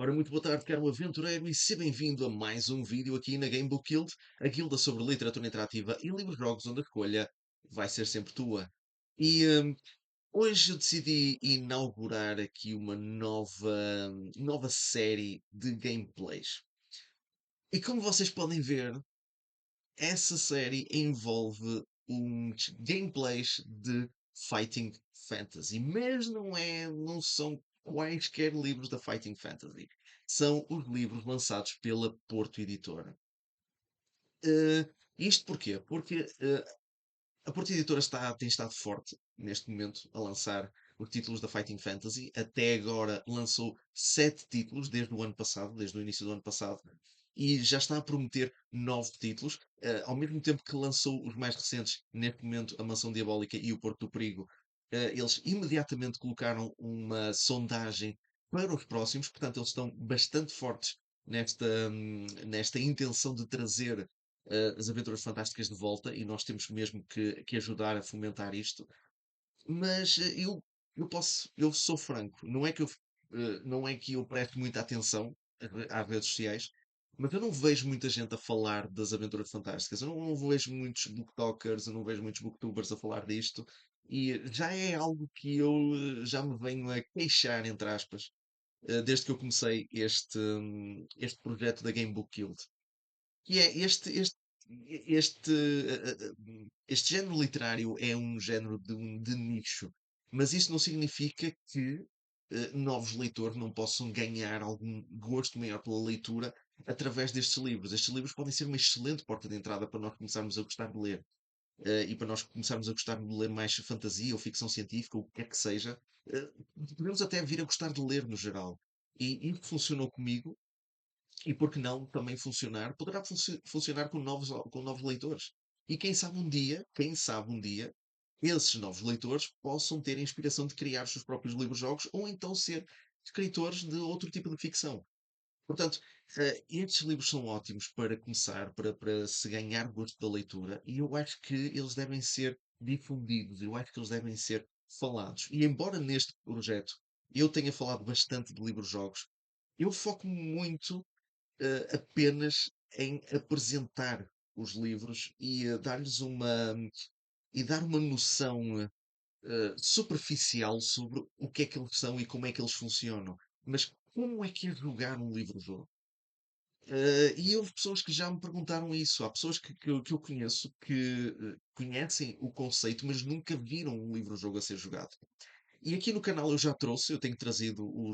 Ora, muito boa tarde, caro aventureiro, e seja bem-vindo a mais um vídeo aqui na Gamebook Guild, a guilda sobre literatura interativa e livros-jogos onde a escolha vai ser sempre tua. E hoje eu decidi inaugurar aqui uma nova série de gameplays. E como vocês podem ver, essa série envolve uns gameplays de Fighting Fantasy, mas não são quaisquer livros da Fighting Fantasy. São os livros lançados pela Porto Editora. Isto porquê? Porque a Porto Editora tem estado forte neste momento a lançar os títulos da Fighting Fantasy. Até agora lançou 7 títulos desde o ano passado, desde o início do ano passado, e já está a prometer 9 títulos. Ao mesmo tempo que lançou os mais recentes, neste momento, a Mansão Diabólica e o Porto do Perigo, eles imediatamente colocaram uma sondagem para os próximos, portanto, eles estão bastante fortes nesta intenção de trazer as Aventuras Fantásticas de volta e nós temos mesmo que ajudar a fomentar isto. Mas eu sou franco, não é que eu preste muita atenção às redes sociais, mas eu não vejo muita gente a falar das Aventuras Fantásticas. Eu não vejo muitos booktokers, eu não vejo muitos booktubers a falar disto. E já é algo que eu já me venho a queixar, entre aspas, desde que eu comecei este projeto da Game Book Guild. Que é este, este género literário é um género de nicho, mas isso não significa que novos leitores não possam ganhar algum gosto maior pela leitura através destes livros. Estes livros podem ser uma excelente porta de entrada para nós começarmos a gostar de ler. E para nós começarmos a gostar de ler mais fantasia ou ficção científica, ou o que quer que seja, eh, podemos até vir a gostar de ler no geral. E isso funcionou comigo, e por que não também funcionar? Poderá funcionar com novos leitores. E quem sabe um dia, esses novos leitores possam ter a inspiração de criar os seus próprios livros-jogos ou então ser escritores de outro tipo de ficção. Portanto, estes livros são ótimos para começar, para se ganhar gosto da leitura, e eu acho que eles devem ser difundidos, eu acho que eles devem ser falados. E embora neste projeto eu tenha falado bastante de livros-jogos, eu foco muito apenas em apresentar os livros e dar-lhes e dar uma noção superficial sobre o que é que eles são e como é que eles funcionam. Mas como é que é jogar um livro-jogo? E houve pessoas que já me perguntaram isso. Há pessoas que eu conheço que conhecem o conceito, mas nunca viram um livro-jogo a ser jogado. E aqui no canal eu tenho trazido o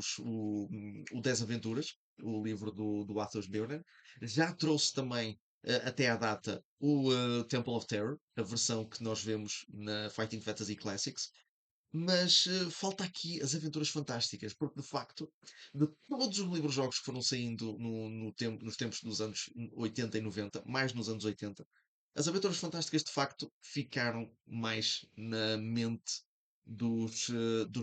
10 Aventuras, o livro do Arthur Bjornen. Já trouxe também, até à data, o Temple of Terror, a versão que nós vemos na Fighting Fantasy Classics. Mas falta aqui as Aventuras Fantásticas, porque de facto, de todos os livros-jogos que foram saindo nos tempos dos anos 80 e 90, mais nos anos 80, as Aventuras Fantásticas de facto ficaram mais na mente dos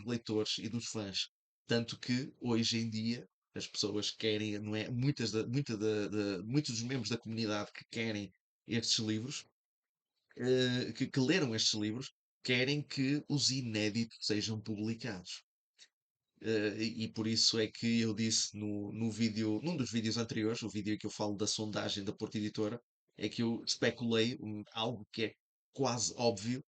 leitores e dos fãs. Tanto que hoje em dia as pessoas querem, não é? Muitos dos membros da comunidade que querem estes livros, que leram estes livros, querem que os inéditos sejam publicados. E por isso é que eu disse no vídeo, num dos vídeos anteriores, o vídeo em que eu falo da sondagem da Porta Editora, é que eu especulei algo que é quase óbvio,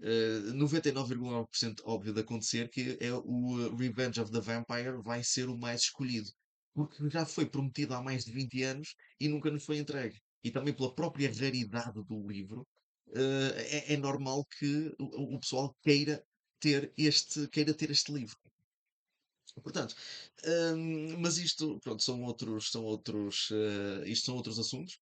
99,9% óbvio de acontecer, que é o Revenge of the Vampire vai ser o mais escolhido. Porque já foi prometido há mais de 20 anos e nunca nos foi entregue. E também pela própria raridade do livro, é normal que o pessoal queira ter este livro. Portanto, mas isto, pronto, isto são outros assuntos.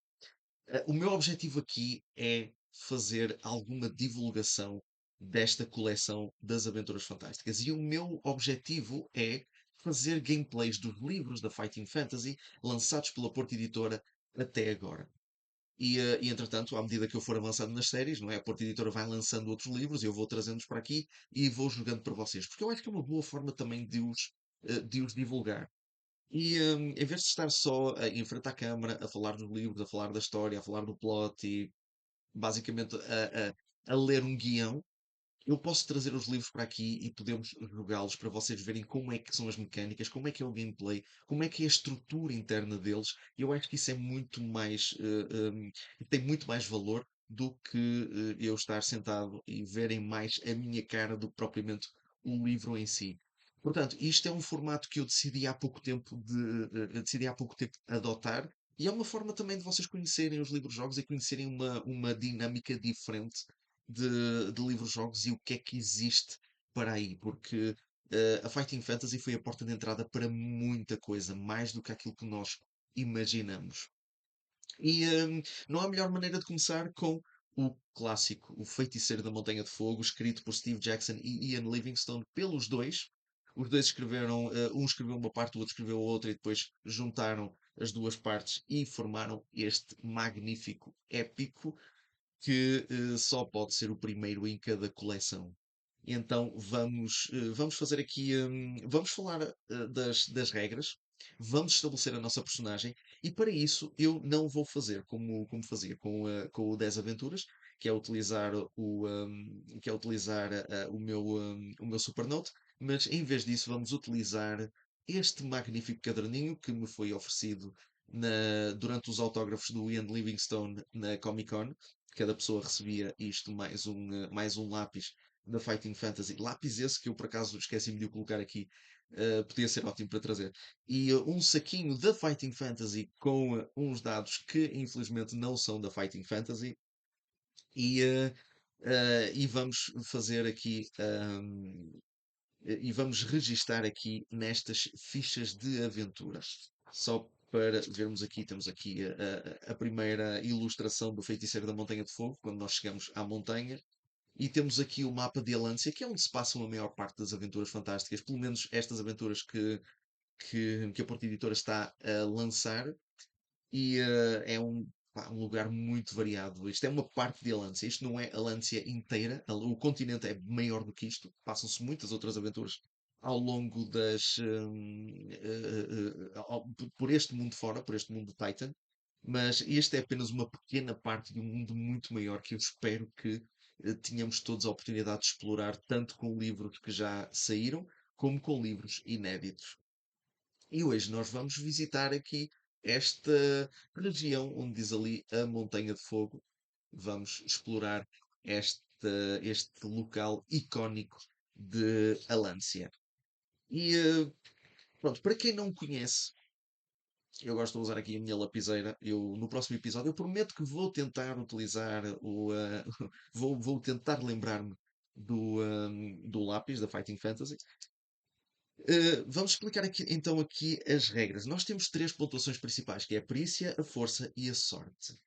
O meu objetivo aqui é fazer alguma divulgação desta coleção das Aventuras Fantásticas. E o meu objetivo é fazer gameplays dos livros da Fighting Fantasy lançados pela Porta Editora até agora. E entretanto, à medida que eu for avançando nas séries, não é? A Porta Editora vai lançando outros livros, eu vou trazendo-os para aqui e vou jogando para vocês. Porque eu acho que é uma boa forma também de os divulgar. Em vez de estar só em frente à câmara a falar dos livros, a falar da história, a falar do plot e basicamente a ler um guião, eu posso trazer os livros para aqui e podemos jogá-los para vocês verem como é que são as mecânicas, como é que é o gameplay, como é que é a estrutura interna deles. Eu acho que isso é muito mais, tem muito mais valor do que eu estar sentado e verem mais a minha cara do que propriamente o livro em si. Portanto, isto é um formato que eu decidi há pouco tempo decidi há pouco tempo adotar. E é uma forma também de vocês conhecerem os livros-jogos e conhecerem uma dinâmica diferente de livros-jogos e o que é que existe para aí, porque a Fighting Fantasy foi a porta de entrada para muita coisa, mais do que aquilo que nós imaginamos. E não há melhor maneira de começar com o clássico, O Feiticeiro da Montanha de Fogo, escrito por Steve Jackson e Ian Livingstone, pelos dois. Os dois escreveram, um escreveu uma parte, o outro escreveu outra, e depois juntaram as duas partes e formaram este magnífico épico que só pode ser o primeiro em cada coleção. Então vamos fazer aqui, vamos falar das regras, vamos estabelecer a nossa personagem e para isso eu não vou fazer como fazia com o 10 Aventuras, que é utilizar o meu Supernote, mas em vez disso vamos utilizar este magnífico caderninho que me foi oferecido durante os autógrafos do Ian Livingstone na Comic Con. Cada pessoa recebia isto mais um lápis da Fighting Fantasy. Lápis esse que eu por acaso esqueci-me de o colocar aqui. Podia ser ótimo para trazer. E um saquinho da Fighting Fantasy com uns dados que infelizmente não são da Fighting Fantasy. E vamos fazer aqui. E vamos registar aqui nestas fichas de aventura. Só para vermos aqui, temos aqui a primeira ilustração do Feiticeiro da Montanha de Fogo, quando nós chegamos à montanha. E temos aqui o mapa de Alância, que é onde se passam a maior parte das aventuras fantásticas, pelo menos estas aventuras que a Porta Editora está a lançar. E é um lugar muito variado. Isto é uma parte de Alância, isto não é Alância inteira. O continente é maior do que isto. Passam-se muitas outras aventuras ao longo por este mundo fora, por este mundo de Titan. Mas este é apenas uma pequena parte de um mundo muito maior que eu espero que tenhamos todos a oportunidade de explorar, tanto com livros que já saíram, como com livros inéditos. E hoje nós vamos visitar aqui esta região onde diz ali a Montanha de Fogo. Vamos explorar este, este local icónico de Alância. E pronto, para quem não conhece, eu gosto de usar aqui a minha lapiseira. Eu, no próximo episódio, eu prometo que vou tentar utilizar vou tentar lembrar-me do lápis da Fighting Fantasy. Vamos explicar aqui, então aqui as regras. Nós temos três pontuações principais, que é a perícia, a força e a sorte.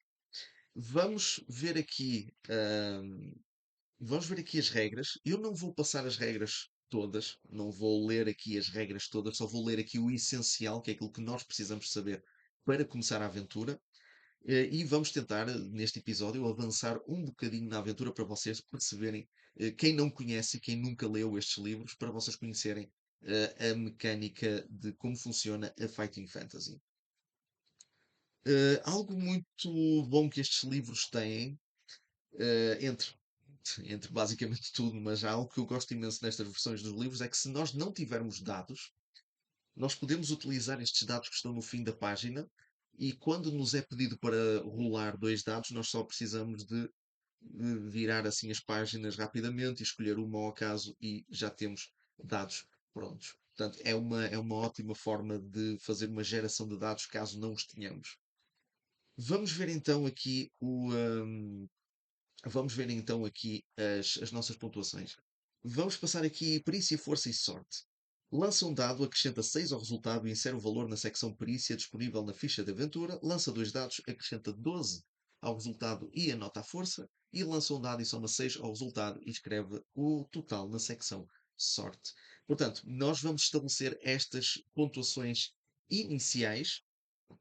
Vamos ver aqui, vamos ver aqui as regras. Eu não vou passar as regras todas, não vou ler aqui as regras todas, só vou ler aqui o essencial, que é aquilo que nós precisamos saber para começar a aventura. E vamos tentar, neste episódio, avançar um bocadinho na aventura para vocês perceberem, quem não conhece e quem nunca leu estes livros, para vocês conhecerem a mecânica de como funciona a Fighting Fantasy. Algo muito bom que estes livros têm, entre, entre basicamente tudo, mas há algo que eu gosto imenso nestas versões dos livros, é que se nós não tivermos dados, nós podemos utilizar estes dados que estão no fim da página e quando nos é pedido para rolar dois dados, nós só precisamos de virar assim as páginas rapidamente e escolher uma ao acaso e já temos dados prontos. Portanto, é uma ótima forma de fazer uma geração de dados caso não os tenhamos. Vamos ver então aqui vamos ver então aqui as nossas pontuações. Vamos passar aqui perícia, força e sorte. Lança um dado, acrescenta 6 ao resultado e insere o valor na secção perícia disponível na ficha de aventura. Lança dois dados, acrescenta 12 ao resultado e anota a força. E lança um dado e soma 6 ao resultado e escreve o total na secção sorte. Portanto, nós vamos estabelecer estas pontuações iniciais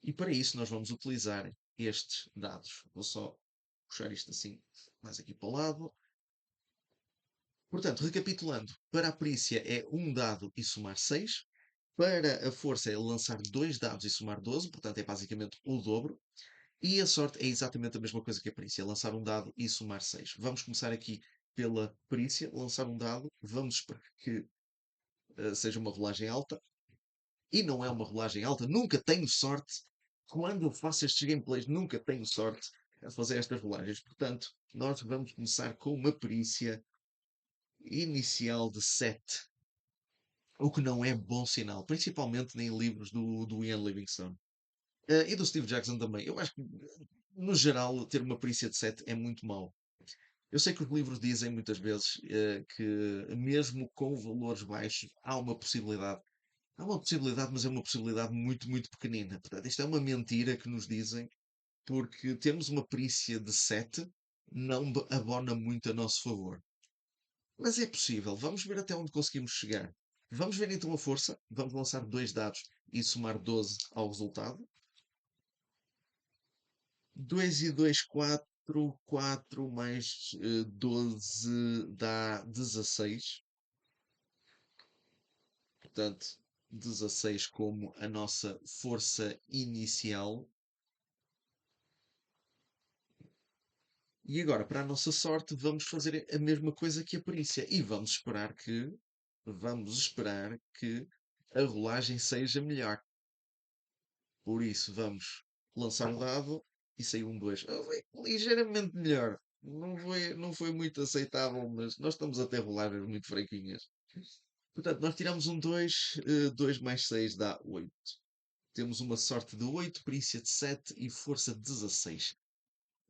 e para isso nós vamos utilizar estes dados. Vou só puxar isto assim mais aqui para o lado. Portanto, recapitulando, para a perícia é um dado e somar 6. Para a força é lançar dois dados e somar 12, portanto é basicamente o dobro. E a sorte é exatamente a mesma coisa que a perícia, lançar um dado e somar 6. Vamos começar aqui pela perícia, lançar um dado, vamos esperar que seja uma rolagem alta, e não é uma rolagem alta, nunca tenho sorte, quando eu faço estes gameplays, nunca tenho sorte a fazer estas rolagens, portanto, nós vamos começar com uma perícia inicial de 7, o que não é bom sinal, principalmente em livros do Ian Livingstone. E do Steve Jackson também. Eu acho que, no geral, ter uma perícia de 7 é muito mau. Eu sei que os livros dizem muitas vezes que, mesmo com valores baixos, há uma possibilidade. Há uma possibilidade, mas é uma possibilidade muito, muito pequenina. Portanto, isto é uma mentira que nos dizem, porque termos uma perícia de 7 não abona muito a nosso favor. Mas é possível. Vamos ver até onde conseguimos chegar. Vamos ver então a força. Vamos lançar dois dados e somar 12 ao resultado. 2 e 2, 4. 4 mais 12 dá 16. Portanto, 16 como a nossa força inicial. E agora, para a nossa sorte, vamos fazer a mesma coisa que a perícia. E vamos esperar que a rolagem seja melhor. Por isso, vamos lançar um dado e saiu um 2. Foi ligeiramente melhor. Não foi muito aceitável, mas nós estamos a ter rolagens muito fraquinhas. Portanto, nós tiramos um 2, 2 mais 6 dá 8. Temos uma sorte de 8, perícia de 7 e força de 16.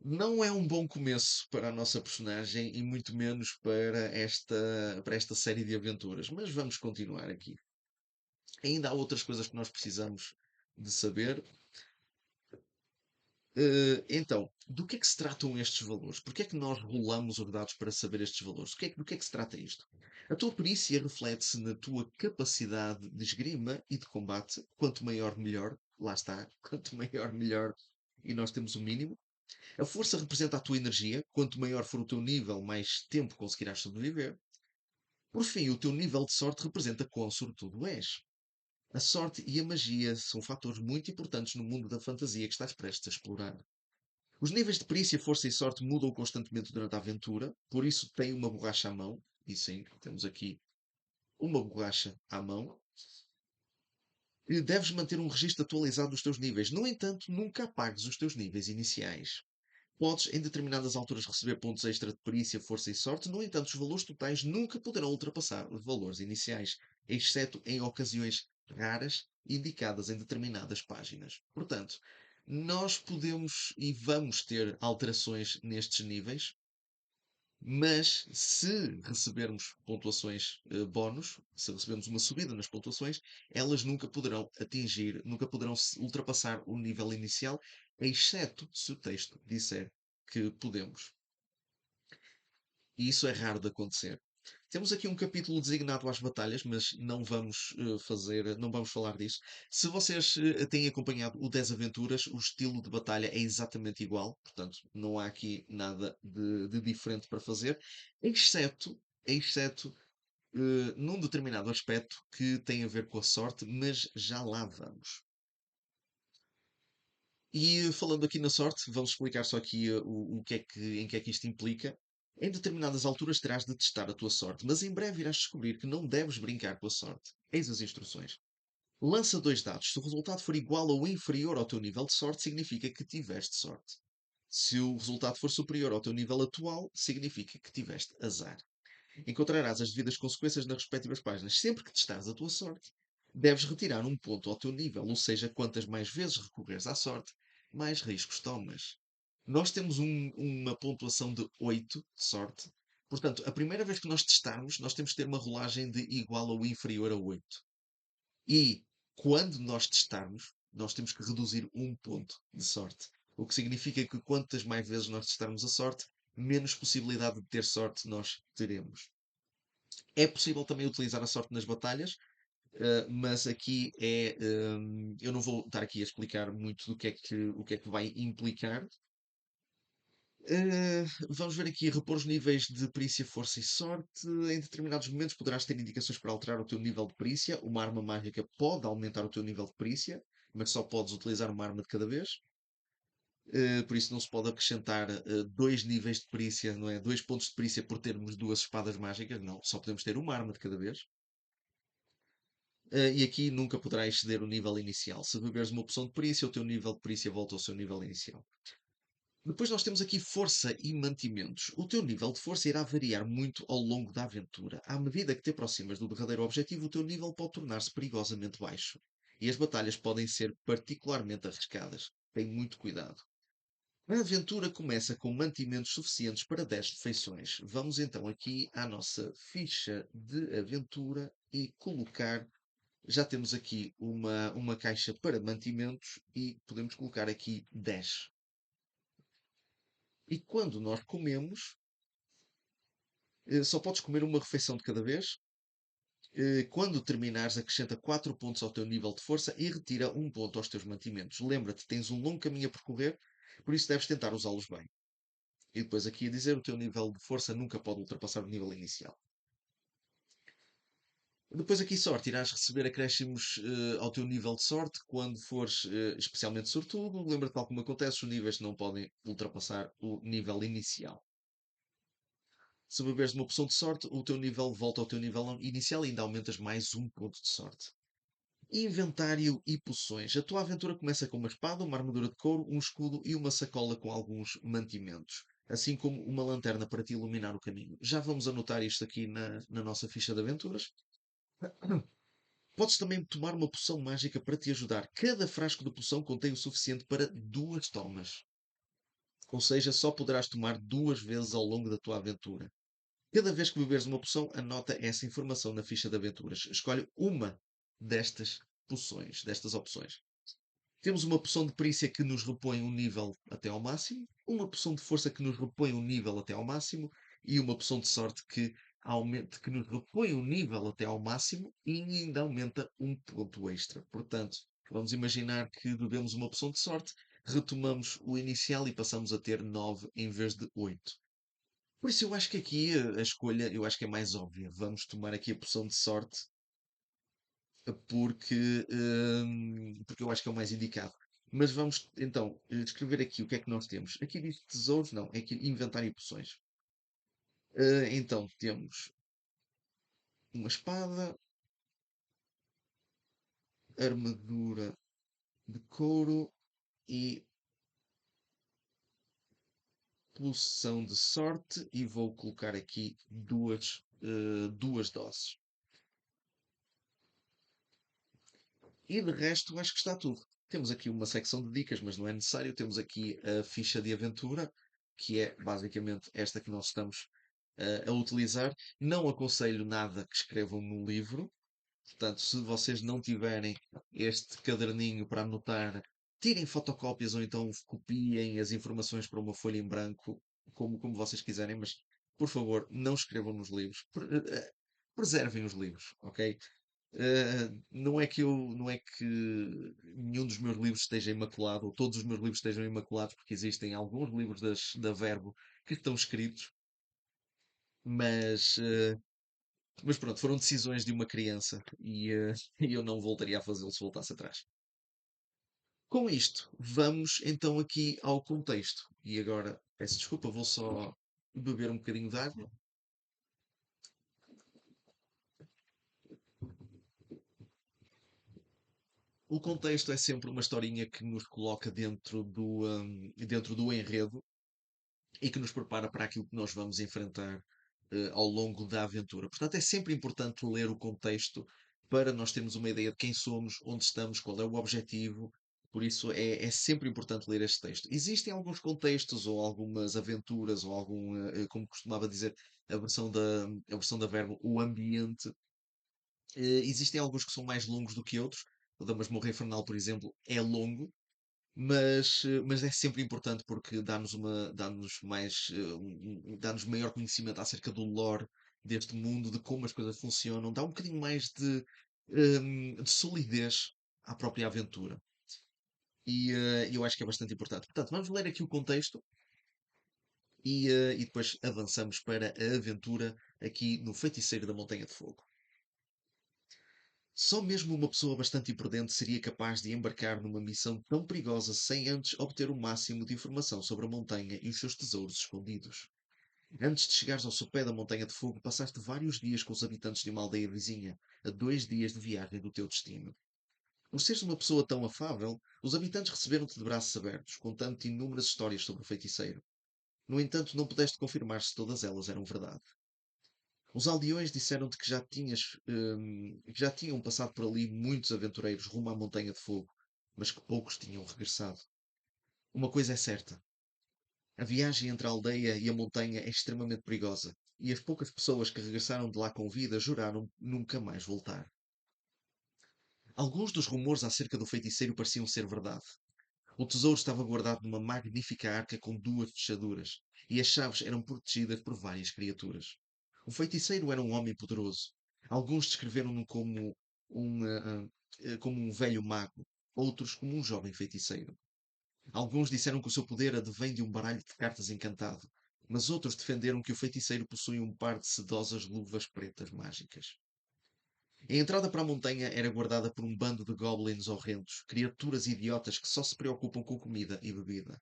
Não é um bom começo para a nossa personagem e muito menos para esta série de aventuras, mas vamos continuar aqui. Ainda há outras coisas que nós precisamos de saber. Então, do que é que se tratam estes valores? Porque é que nós rolamos os dados para saber estes valores? Do que é que se trata isto? A tua perícia reflete-se na tua capacidade de esgrima e de combate. Quanto maior, melhor. Lá está. Quanto maior, melhor. E nós temos o mínimo. A força representa a tua energia. Quanto maior for o teu nível, mais tempo conseguirás sobreviver. Por fim, o teu nível de sorte representa quão sortudo és. A sorte e a magia são fatores muito importantes no mundo da fantasia que estás prestes a explorar. Os níveis de perícia, força e sorte mudam constantemente durante a aventura, por isso tem uma borracha à mão. E sim, temos aqui uma borracha à mão. E deves manter um registro atualizado dos teus níveis. No entanto, nunca apagues os teus níveis iniciais. Podes, em determinadas alturas, receber pontos extra de perícia, força e sorte. No entanto, os valores totais nunca poderão ultrapassar os valores iniciais, exceto em ocasiões raras indicadas em determinadas páginas. Portanto, nós podemos e vamos ter alterações nestes níveis, mas se recebermos pontuações bónus, se recebermos uma subida nas pontuações, elas nunca poderão atingir, nunca poderão ultrapassar o nível inicial, exceto se o texto disser que podemos. E isso é raro de acontecer. Temos aqui um capítulo designado às batalhas, mas não vamos falar disso. Se vocês têm acompanhado o 10 Aventuras, o estilo de batalha é exatamente igual, portanto, não há aqui nada de diferente para fazer, exceto num determinado aspecto que tem a ver com a sorte, mas já lá vamos. E falando aqui na sorte, vamos explicar só aqui em que é que isto implica. Em determinadas alturas terás de testar a tua sorte, mas em breve irás descobrir que não deves brincar com a sorte. Eis as instruções. Lança dois dados. Se o resultado for igual ou inferior ao teu nível de sorte, significa que tiveste sorte. Se o resultado for superior ao teu nível atual, significa que tiveste azar. Encontrarás as devidas consequências nas respectivas páginas. Sempre que testares a tua sorte, deves retirar um ponto ao teu nível, ou seja, quantas mais vezes recorreres à sorte, mais riscos tomas. Nós temos uma pontuação de 8 de sorte. Portanto, a primeira vez que nós testarmos, nós temos que ter uma rolagem de igual ou inferior a 8. E quando nós testarmos, nós temos que reduzir um ponto de sorte. O que significa que quantas mais vezes nós testarmos a sorte, menos possibilidade de ter sorte nós teremos. É possível também utilizar a sorte nas batalhas, mas aqui eu não vou estar aqui a explicar muito o que é que vai implicar. Vamos ver aqui, repor os níveis de perícia, força e sorte. Em determinados momentos poderás ter indicações para alterar o teu nível de perícia. Uma arma mágica pode aumentar o teu nível de perícia, mas só podes utilizar uma arma de cada vez. Por isso não se pode acrescentar dois níveis de perícia, não é? Dois pontos de perícia por termos duas espadas mágicas, não. Só podemos ter uma arma de cada vez. E aqui nunca poderá exceder o nível inicial. Se beberes uma opção de perícia, o teu nível de perícia volta ao seu nível inicial. Depois nós temos aqui força e mantimentos. O teu nível de força irá variar muito ao longo da aventura. À medida que te aproximas do derradeiro objetivo, o teu nível pode tornar-se perigosamente baixo. E as batalhas podem ser particularmente arriscadas. Tem muito cuidado. A aventura começa com mantimentos suficientes para 10 refeições. Vamos então aqui à nossa ficha de aventura e colocar. Já temos aqui uma caixa para mantimentos e podemos colocar aqui 10. E quando nós comemos, só podes comer uma refeição de cada vez. Quando terminares, acrescenta 4 pontos ao teu nível de força e retira um ponto aos teus mantimentos. Lembra-te, tens um longo caminho a percorrer, por isso deves tentar usá-los bem. E depois aqui a dizer, o teu nível de força nunca pode ultrapassar o nível inicial. Depois aqui sorte, irás receber acréscimos ao teu nível de sorte quando fores especialmente sortudo. Lembra-te tal como acontece, os níveis não podem ultrapassar o nível inicial. Se beberes uma poção de sorte, o teu nível volta ao teu nível inicial e ainda aumentas mais um ponto de sorte. Inventário e poções. A tua aventura começa com uma espada, uma armadura de couro, um escudo e uma sacola com alguns mantimentos, assim como uma lanterna para te iluminar o caminho. Já vamos anotar isto aqui na nossa ficha de aventuras. Podes também tomar uma poção mágica para te ajudar. Cada frasco de poção contém o suficiente para duas tomas. Ou seja, só poderás tomar duas vezes ao longo da tua aventura. Cada vez que beberes uma poção, anota essa informação na ficha de aventuras. Escolhe uma destas poções, destas opções. Temos uma poção de perícia que nos repõe um nível até ao máximo, uma poção de força que nos repõe um nível até ao máximo e uma poção de sorte que nos repõe um nível até ao máximo e ainda aumenta um ponto extra. Portanto, vamos imaginar que bebemos uma poção de sorte, retomamos o inicial e passamos a ter 9 em vez de 8. Por isso eu acho que aqui a escolha, eu acho que é mais óbvia. Vamos tomar aqui a poção de sorte porque eu acho que é o mais indicado. Mas vamos então descrever aqui o que é que nós temos. Aqui diz tesouros, não, é aqui inventário e poções. Então temos uma espada, armadura de couro e poção de sorte. E vou colocar aqui duas doses. E de resto, acho que está tudo. Temos aqui uma secção de dicas, mas não é necessário. Temos aqui a ficha de aventura, que é basicamente esta que nós estamos a utilizar. Não aconselho nada que escrevam no livro. Portanto, se vocês não tiverem este caderninho para anotar, tirem fotocópias ou então copiem as informações para uma folha em branco, como vocês quiserem, mas por favor, não escrevam nos livros. Preservem os livros, ok? Não é que nenhum dos meus livros esteja imaculado, ou todos os meus livros estejam imaculados, porque existem alguns livros da Verbo que estão escritos, mas, mas pronto, foram decisões de uma criança e eu não voltaria a fazê-lo se voltasse atrás. Com isto, vamos então aqui ao contexto. E agora, peço desculpa, vou só beber um bocadinho de água. O contexto é sempre uma historinha que nos coloca dentro do enredo e que nos prepara para aquilo que nós vamos enfrentar ao longo da aventura. Portanto, é sempre importante ler o contexto para nós termos uma ideia de quem somos, onde estamos, qual é o objetivo. Por isso é sempre importante ler este texto. Existem alguns contextos ou algumas aventuras ou como costumava dizer a versão da Verbo, o ambiente. Existem alguns que são mais longos do que outros. O da Masmorra Infernal, por exemplo, é longo, mas é sempre importante porque dá-nos maior conhecimento acerca do lore deste mundo, de como as coisas funcionam, dá um bocadinho mais de solidez à própria aventura. E eu acho que é bastante importante. Portanto, vamos ler aqui o contexto e depois avançamos para a aventura aqui no Feiticeiro da Montanha de Fogo. Só mesmo uma pessoa bastante imprudente seria capaz de embarcar numa missão tão perigosa sem antes obter o máximo de informação sobre a montanha e os seus tesouros escondidos. Antes de chegares ao sopé da Montanha de Fogo, passaste vários dias com os habitantes de uma aldeia vizinha, a 2 dias de viagem do teu destino. Por seres uma pessoa tão afável, os habitantes receberam-te de braços abertos, contando-te inúmeras histórias sobre o feiticeiro. No entanto, não pudeste confirmar se todas elas eram verdade. Os aldeões disseram-te que já tinham passado por ali muitos aventureiros rumo à Montanha de Fogo, mas que poucos tinham regressado. Uma coisa é certa: a viagem entre a aldeia e a montanha é extremamente perigosa, e as poucas pessoas que regressaram de lá com vida juraram nunca mais voltar. Alguns dos rumores acerca do feiticeiro pareciam ser verdade. O tesouro estava guardado numa magnífica arca com 2 fechaduras, e as chaves eram protegidas por várias criaturas. O feiticeiro era um homem poderoso. Alguns descreveram-no como um velho mago, outros como um jovem feiticeiro. Alguns disseram que o seu poder advém de um baralho de cartas encantado, mas outros defenderam que o feiticeiro possui um par de sedosas luvas pretas mágicas. A entrada para a montanha era guardada por um bando de goblins horrendos, criaturas idiotas que só se preocupam com comida e bebida.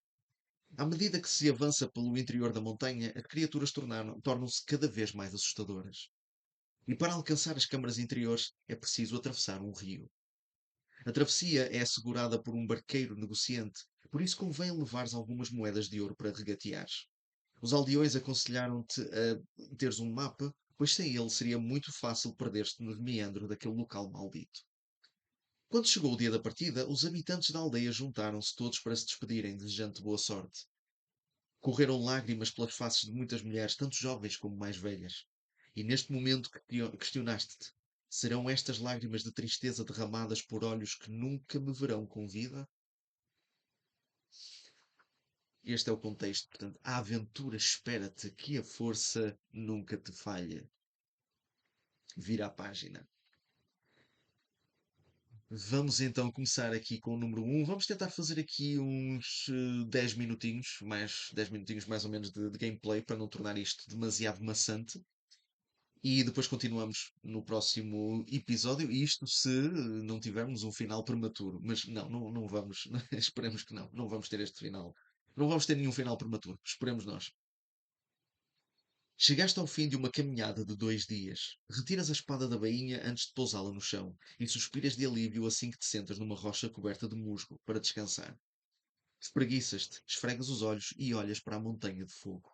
À medida que se avança pelo interior da montanha, as criaturas tornam-se cada vez mais assustadoras. E para alcançar as câmaras interiores é preciso atravessar um rio. A travessia é assegurada por um barqueiro negociante, por isso convém levares algumas moedas de ouro para regateares. Os aldeões aconselharam-te a teres um mapa, pois sem ele seria muito fácil perder-te nos meandros daquele local maldito. Quando chegou o dia da partida, os habitantes da aldeia juntaram-se todos para se despedirem, desejando boa sorte. Correram lágrimas pelas faces de muitas mulheres, tanto jovens como mais velhas. E neste momento questionaste-te: serão estas lágrimas de tristeza derramadas por olhos que nunca me verão com vida? Este é o contexto. Portanto, a aventura espera-te que a força nunca te falha. Vira a página. Vamos então começar aqui com o número um. Vamos tentar fazer aqui uns 10 minutinhos, mais 10 minutinhos mais ou menos de gameplay para não tornar isto demasiado maçante. E depois continuamos no próximo episódio. Isto se não tivermos um final prematuro. Mas não vamos. Esperemos que não. Não vamos ter este final. Não vamos ter nenhum final prematuro. Esperemos nós. Chegaste ao fim de uma caminhada de 2 dias. Retiras a espada da bainha antes de pousá-la no chão e suspiras de alívio assim que te sentas numa rocha coberta de musgo para descansar. Espreguiças-te, esfregas os olhos e olhas para a montanha de fogo.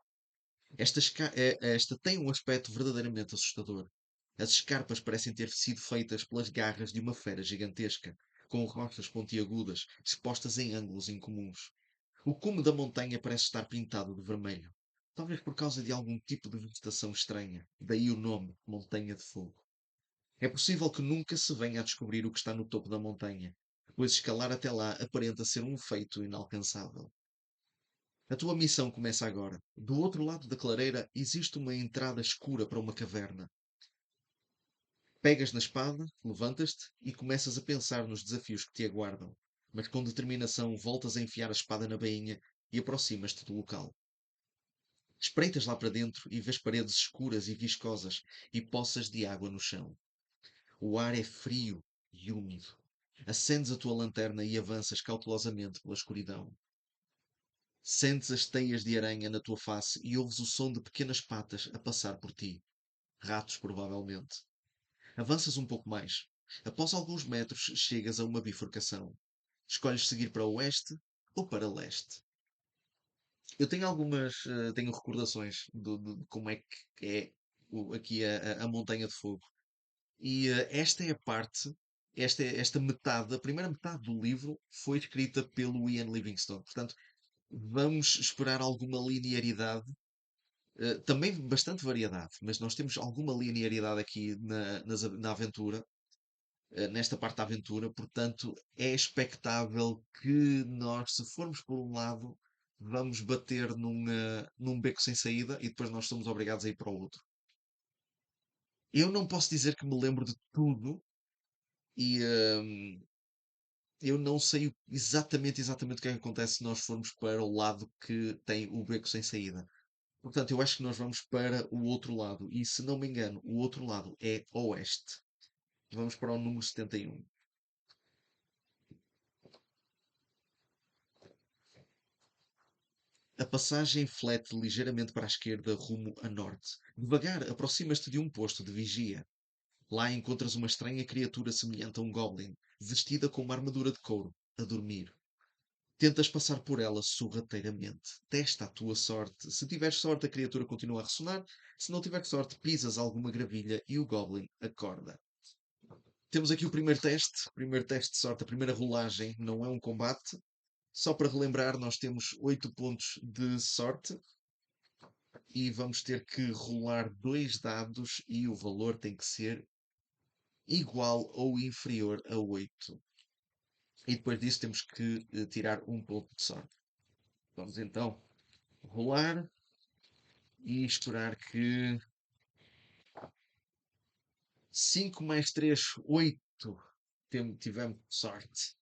Esta tem um aspecto verdadeiramente assustador. As escarpas parecem ter sido feitas pelas garras de uma fera gigantesca, com rochas pontiagudas expostas em ângulos incomuns. O cume da montanha parece estar pintado de vermelho, talvez por causa de algum tipo de vegetação estranha, daí o nome Montanha de Fogo. É possível que nunca se venha a descobrir o que está no topo da montanha, pois escalar até lá aparenta ser um feito inalcançável. A tua missão começa agora. Do outro lado da clareira existe uma entrada escura para uma caverna. Pegas na espada, levantas-te e começas a pensar nos desafios que te aguardam. Mas com determinação voltas a enfiar a espada na bainha e aproximas-te do local. Espreitas lá para dentro e vês paredes escuras e viscosas e poças de água no chão. O ar é frio e úmido. Acendes a tua lanterna e avanças cautelosamente pela escuridão. Sentes as teias de aranha na tua face e ouves o som de pequenas patas a passar por ti. Ratos, provavelmente. Avanças um pouco mais. Após alguns metros, chegas a uma bifurcação. Escolhes seguir para o oeste ou para leste. Eu tenho tenho recordações de como é que é aqui a Montanha de Fogo. E esta é a parte, esta metade, a primeira metade do livro foi escrita pelo Ian Livingstone. Portanto, vamos esperar alguma linearidade, também bastante variedade, mas nós temos alguma linearidade aqui na aventura, nesta parte da aventura, portanto, é expectável que nós, se formos por um lado, vamos bater num beco sem saída e depois nós somos obrigados a ir para o outro. Eu não posso dizer que me lembro de tudo e eu não sei exatamente o que é que acontece se nós formos para o lado que tem o beco sem saída. Portanto, eu acho que nós vamos para o outro lado. E se não me engano, o outro lado é oeste. Vamos para o número 71. A passagem flete ligeiramente para a esquerda, rumo a norte. Devagar, aproximas-te de um posto de vigia. Lá encontras uma estranha criatura semelhante a um goblin, vestida com uma armadura de couro, a dormir. Tentas passar por ela sorrateiramente. Testa a tua sorte. Se tiveres sorte, a criatura continua a ressonar. Se não tiver sorte, pisas alguma gravilha e o goblin acorda. Temos aqui o primeiro teste. Primeiro teste de sorte. A primeira rolagem não é um combate. Só para relembrar, nós temos 8 pontos de sorte. E vamos ter que rolar 2 dados e o valor tem que ser igual ou inferior a 8. E depois disso temos que tirar um ponto de sorte. Vamos então rolar e esperar que 5 mais 3 8. Tivemos sorte.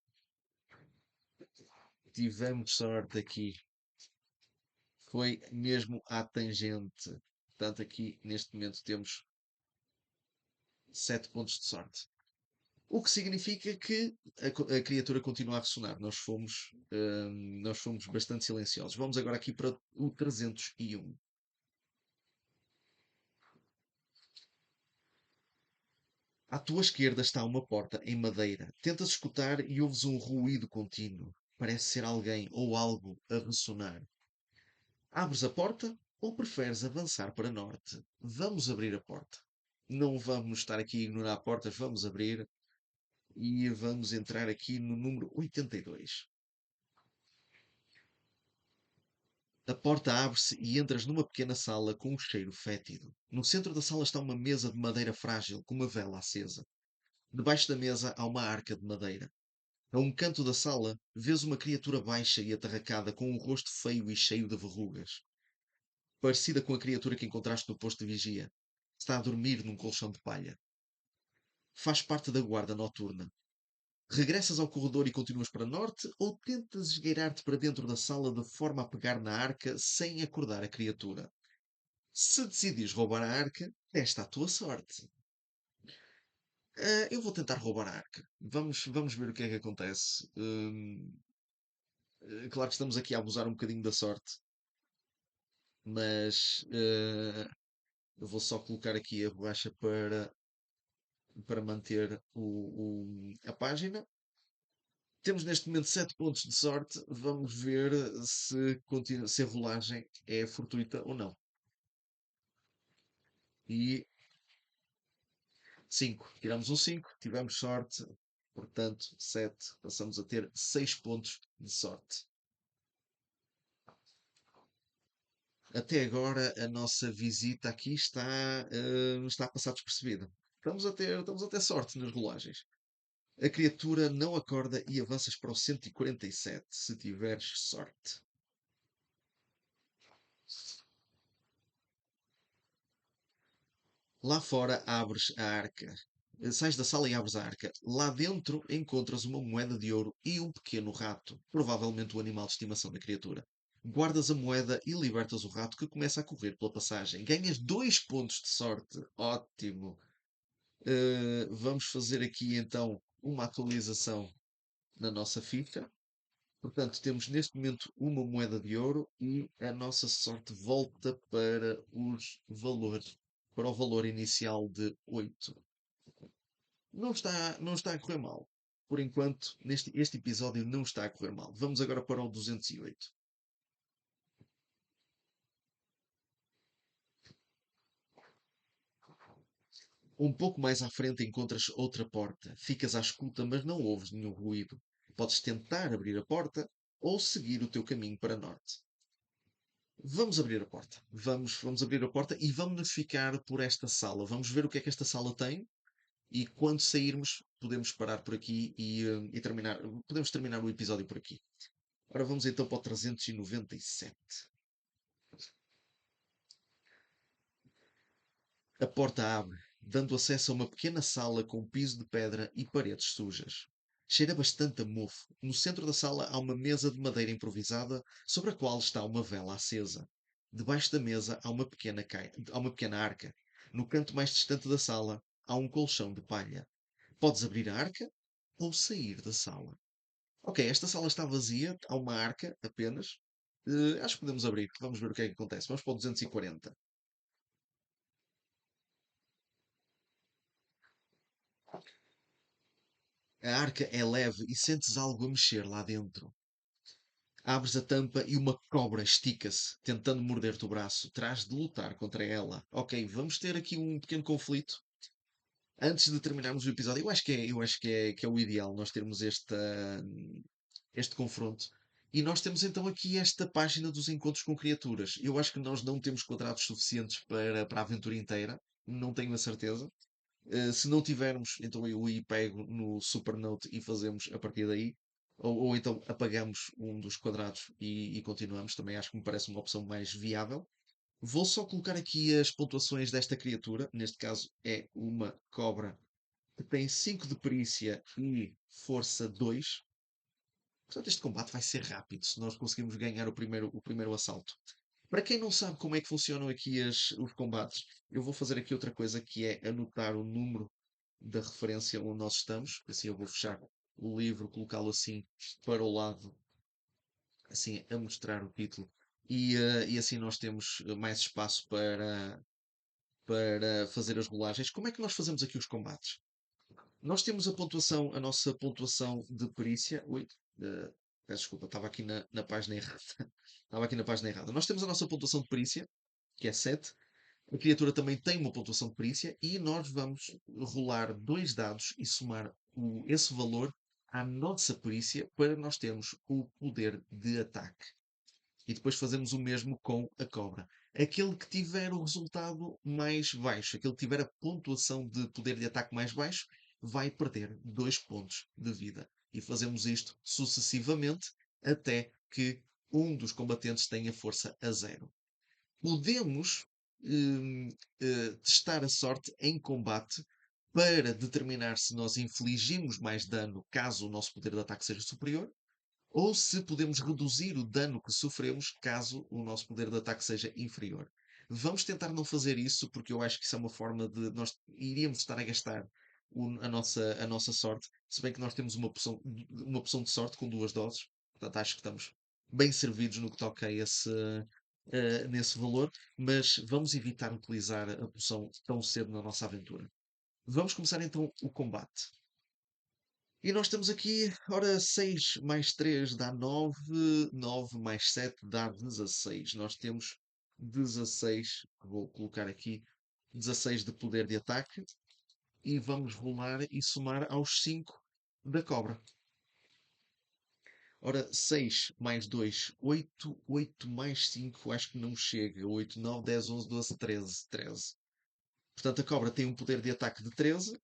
Tivemos sorte aqui. Foi mesmo à tangente. Portanto, aqui neste momento temos 7 pontos de sorte. O que significa que a criatura continua a ressonar. Nós fomos bastante silenciosos. Vamos agora aqui para o 301. À tua esquerda está uma porta em madeira. Tentas escutar e ouves um ruído contínuo. Parece ser alguém ou algo a ressonar. Abres a porta ou preferes avançar para norte? Vamos abrir a porta. Não vamos estar aqui a ignorar portas, vamos abrir e vamos entrar aqui no número 82. A porta abre-se e entras numa pequena sala com um cheiro fétido. No centro da sala está uma mesa de madeira frágil com uma vela acesa. Debaixo da mesa há uma arca de madeira. A um canto da sala, vês uma criatura baixa e atarracada com um rosto feio e cheio de verrugas. Parecida com a criatura que encontraste no posto de vigia. Está a dormir num colchão de palha. Faz parte da guarda noturna. Regressas ao corredor e continuas para norte ou tentas esgueirar-te para dentro da sala de forma a pegar na arca sem acordar a criatura? Se decidires roubar a arca, esta é a tua sorte. Eu vou tentar roubar a arca. Vamos ver o que é que acontece. Claro que estamos aqui a abusar um bocadinho da sorte, mas eu vou só colocar aqui a borracha para manter a página. Temos neste momento 7 pontos de sorte. Vamos ver se a rolagem é fortuita ou não. E 5. Tiramos um 5, tivemos sorte. Portanto, 7. Passamos a ter 6 pontos de sorte. Até agora a nossa visita aqui está a passar despercebida. Estamos a ter sorte nas rolagens. A criatura não acorda e avanças para o 147, se tiveres sorte. Lá fora abres a arca. Sais da sala e abres a arca. Lá dentro encontras uma moeda de ouro e um pequeno rato, provavelmente o animal de estimação da criatura. Guardas a moeda e libertas o rato que começa a correr pela passagem. Ganhas 2 pontos de sorte. Ótimo! Vamos fazer aqui então uma atualização na nossa ficha. Portanto, temos neste momento uma moeda de ouro e a nossa sorte volta para o valor inicial de 8. Não está a correr mal. Por enquanto, este episódio não está a correr mal. Vamos agora para o 208. Um pouco mais à frente encontras outra porta. Ficas à escuta, mas não ouves nenhum ruído. Podes tentar abrir a porta ou seguir o teu caminho para norte. Vamos abrir a porta. Vamos abrir a porta e vamos nos ficar por esta sala. Vamos ver o que é que esta sala tem e quando sairmos podemos parar por aqui e terminar. Podemos terminar o episódio por aqui. Ora, vamos então para o 397. A porta abre, dando acesso a uma pequena sala com piso de pedra e paredes sujas. Cheira bastante a mofo. No centro da sala há uma mesa de madeira improvisada sobre a qual está uma vela acesa. Debaixo da mesa há uma pequena arca. No canto mais distante da sala há um colchão de palha. Podes abrir a arca ou sair da sala. Ok, esta sala está vazia, há uma arca apenas. Acho que podemos abrir, vamos ver o que é que acontece. Vamos para o 240. A arca é leve e sentes algo a mexer lá dentro. Abres a tampa e uma cobra estica-se, tentando morder-te o braço. Terás de lutar contra ela. Ok, vamos ter aqui um pequeno conflito. Antes de terminarmos o episódio, eu acho que é o ideal nós termos este confronto. E nós temos então aqui esta página dos encontros com criaturas. Eu acho que nós não temos quadrados suficientes para a aventura inteira. Não tenho a certeza. Se não tivermos, então eu aí pego no Supernote e fazemos a partir daí. Ou então apagamos um dos quadrados e continuamos. Também acho que me parece uma opção mais viável. Vou só colocar aqui as pontuações desta criatura. Neste caso é uma cobra que tem 5 de perícia e força 2. Portanto, este combate vai ser rápido se nós conseguirmos ganhar o primeiro assalto. Para quem não sabe como é que funcionam aqui os combates, eu vou fazer aqui outra coisa que é anotar o número da referência onde nós estamos. Assim eu vou fechar o livro, colocá-lo assim para o lado, assim a mostrar o título. E assim nós temos mais espaço para fazer as rolagens. Como é que nós fazemos aqui os combates? Nós temos a nossa pontuação de perícia. Ui, peço desculpa, estava aqui na página errada. Estava aqui na página errada. Nós temos a nossa pontuação de perícia, que é 7. A criatura também tem uma pontuação de perícia e nós vamos rolar dois dados e somar esse valor à nossa perícia para nós termos o poder de ataque. E depois fazemos o mesmo com a cobra. Aquele que tiver o resultado mais baixo, aquele que tiver a pontuação de poder de ataque mais baixo, vai perder 2 pontos de vida. E fazemos isto sucessivamente até que um dos combatentes tenha força a 0. Podemos hum, testar a sorte em combate para determinar se nós infligimos mais dano caso o nosso poder de ataque seja superior ou se podemos reduzir o dano que sofremos caso o nosso poder de ataque seja inferior. Vamos tentar não fazer isso, porque eu acho que isso é uma forma de nós iríamos estar a gastar a nossa sorte, se bem que nós temos uma poção de sorte com 2 doses, portanto acho que estamos bem servidos no que toca nesse valor, mas vamos evitar utilizar a poção tão cedo na nossa aventura. Vamos começar então o combate. E nós temos aqui, ora, 6 mais 3 dá 9, 9 mais 7 dá 16. Nós temos 16, vou colocar aqui, 16 de poder de ataque. E vamos rolar e somar aos 5 da cobra. Ora, 6 mais 2, 8. 8 mais 5, acho que não chega. 8, 9, 10, 11, 12, 13. 13. Portanto, a cobra tem um poder de ataque de 13.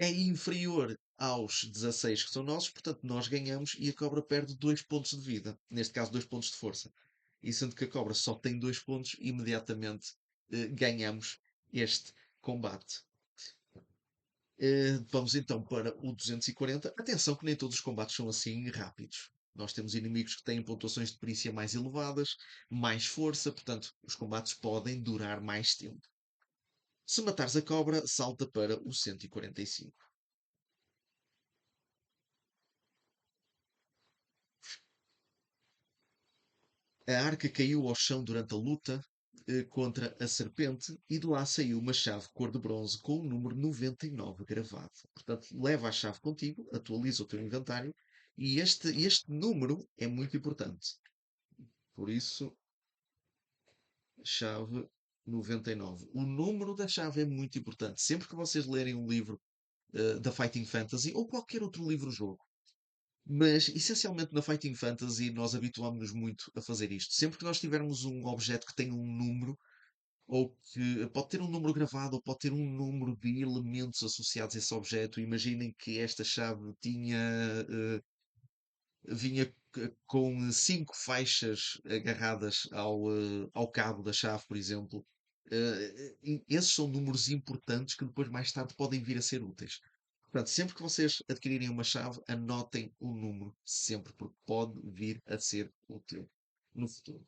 É inferior aos 16 que são nossos, portanto nós ganhamos e a cobra perde 2 pontos de vida, neste caso 2 pontos de força. E sendo que a cobra só tem 2 pontos, imediatamente ganhamos este combate. Vamos então para o 240. Atenção que nem todos os combates são assim rápidos. Nós temos inimigos que têm pontuações de perícia mais elevadas, mais força, portanto os combates podem durar mais tempo. Se matares a cobra, salta para o 145. A arca caiu ao chão durante a luta contra a serpente e de lá saiu uma chave cor de bronze com o número 99 gravado. Portanto, leva a chave contigo, atualiza o teu inventário e este número é muito importante. Por isso, chave 99. O número da chave é muito importante. Sempre que vocês lerem um livro da Fighting Fantasy ou qualquer outro livro-jogo, mas, essencialmente, na Fighting Fantasy, nós habituámos-nos muito a fazer isto. Sempre que nós tivermos um objeto que tem um número, ou que pode ter um número gravado, ou pode ter um número de elementos associados a esse objeto, imaginem que esta chave vinha com 5 faixas agarradas ao cabo da chave, por exemplo. Esses são números importantes que depois, mais tarde, podem vir a ser úteis. Portanto, sempre que vocês adquirirem uma chave, anotem o número, sempre, porque pode vir a ser útil no futuro.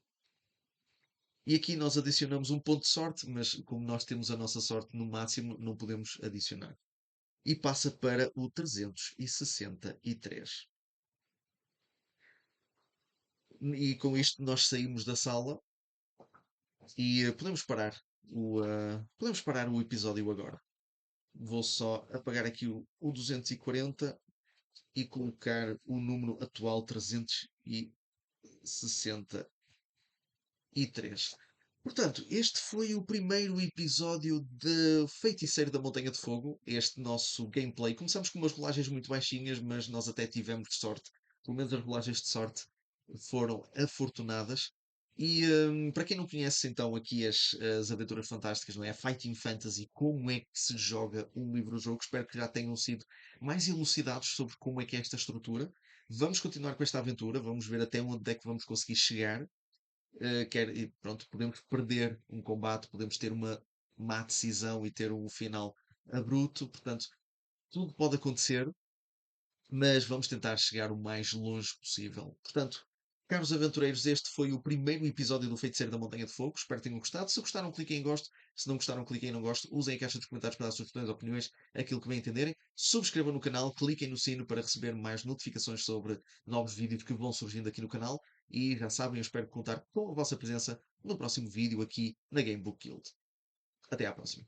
E aqui nós adicionamos um ponto de sorte, mas como nós temos a nossa sorte no máximo, não podemos adicionar. e passa para o 363. E com isto nós saímos da sala e podemos parar o episódio agora. Vou só apagar aqui o 240 e colocar o número atual 363. Portanto, este foi o primeiro episódio de Feiticeiro da Montanha de Fogo, este nosso gameplay. Começamos com umas rolagens muito baixinhas, mas nós até tivemos sorte. Pelo menos as rolagens de sorte foram afortunadas. E para quem não conhece então aqui as aventuras fantásticas, não é? A Fighting Fantasy, como é que se joga um livro-jogo, espero que já tenham sido mais elucidados sobre como é que é esta estrutura. Vamos continuar com esta aventura, vamos ver até onde é que vamos conseguir chegar. E pronto, podemos perder um combate, podemos ter uma má decisão e ter um final abrupto, portanto, tudo pode acontecer, mas vamos tentar chegar o mais longe possível. Portanto, caros aventureiros, este foi o primeiro episódio do Feiticeiro da Montanha de Fogo. Espero que tenham gostado. Se gostaram, cliquem em gosto. Se não gostaram, cliquem em não gosto. Usem a caixa dos comentários para dar sugestões, opiniões, aquilo que bem entenderem. Subscrevam no canal, cliquem no sino para receber mais notificações sobre novos vídeos que vão surgindo aqui no canal. E já sabem, eu espero contar com a vossa presença no próximo vídeo aqui na Gamebook Guild. Até à próxima.